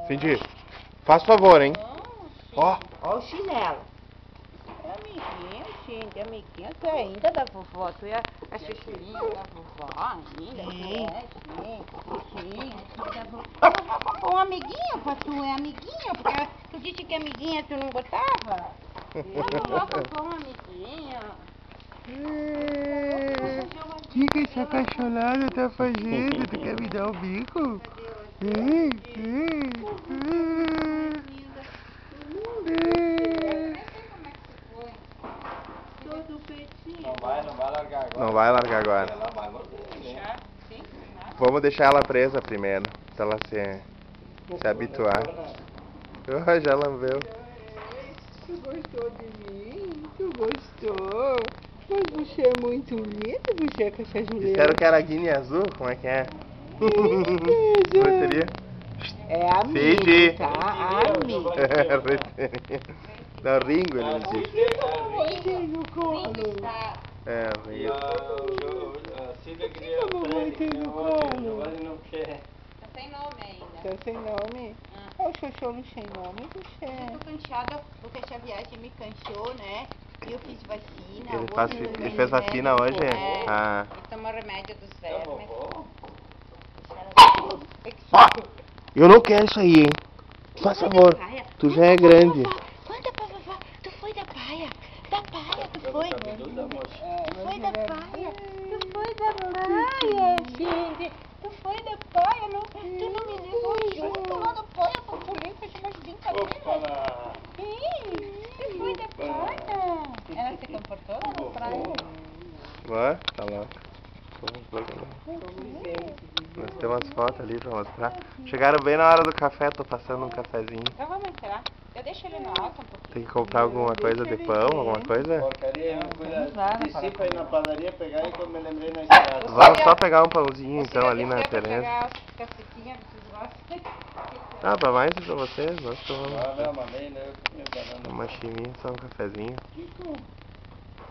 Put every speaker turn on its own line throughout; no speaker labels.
Cindy, faz favor, hein?
Ó o chinelo. É amiguinho, Cindy, amiguinho. Tu é ainda da vovó, tu é a chuchulinha da vovó ainda. Sim, da vovó. Um amiguinho pra tu, é amiguinho, porque tu disse que amiguinha tu não botava. A vovó comprou um amiguinho.
O que essa cacholada tá fazendo? Tu quer me dar o bico?
Não vai largar agora.
Não vai largar agora. Vamos deixar ela presa primeiro, pra ela se habituar. Oh, já lambeu.
Tu gostou de mim? Tu gostou? Mas você é muito lindo, você é com essa Juliana.
Disseram que era guine azul? Como é que é?
Como
seria?
É amigo,
Cindy.
tá? Amigo.
Não, Ringo, ele disse.
Fica com você no colo.
É, Ringo.
A Silvia queria
Fica com você no colo.
Giovanni não quer.
Tá sem nome ainda.
Tá sem nome? Olha o xoxolo sem nome, você.
Eu tô cansada porque essa viagem me cansou, né? E eu fiz vacina.
Ele fez vacina hoje?
É,
Ah.
e toma remédio dos
É a
vermes.
vovó?
Ó, eu não quero isso aí, hein? Faz favor, tu já é grande.
Conta pra vovó, tu foi da praia. Da praia, tu foi.
Cabeluda, moça.
Tu foi da praia. Tu foi da praia, gente. Tu foi da praia, não, tu não me levou junto lá na praia pra pulir com as brincadeiras.
Opa lá.
Tu foi da praia. Ela se comportou lá na praia.
Vai, tá lá. Nós temos umas fotos ali pra mostrar. Chegaram bem na hora do café, tô passando um cafezinho.
Então vamos entrar. Eu deixo ele no alto um pouquinho.
Tem que comprar alguma coisa de pão, alguma coisa?
Porcaria, não cuida. Desci pra ir na padaria pegar e quando me lembrei na estrada.
Vamos só pegar um pãozinho então ali na
Tereza.
Tereza.
Pegar as cacetinhas, vocês gostam?
Ah, pra mais pra vocês, nós tomamos
Ah, não, mamei, né? Eu comi banana.
uma chiminha, só um cafezinho.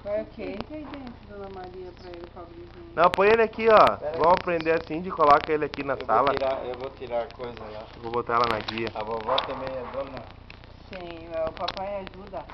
Vai o quê? Entra aí dentro, Dona Maria, pra ele, pobrezinho.
Não, põe ele aqui, ó. Vamos aprender assim de coloca ele aqui na sala.
Eu vou tirar coisa lá.
Vou botar ela na guia.
A vovó também é dona.
Sim, o papai ajuda.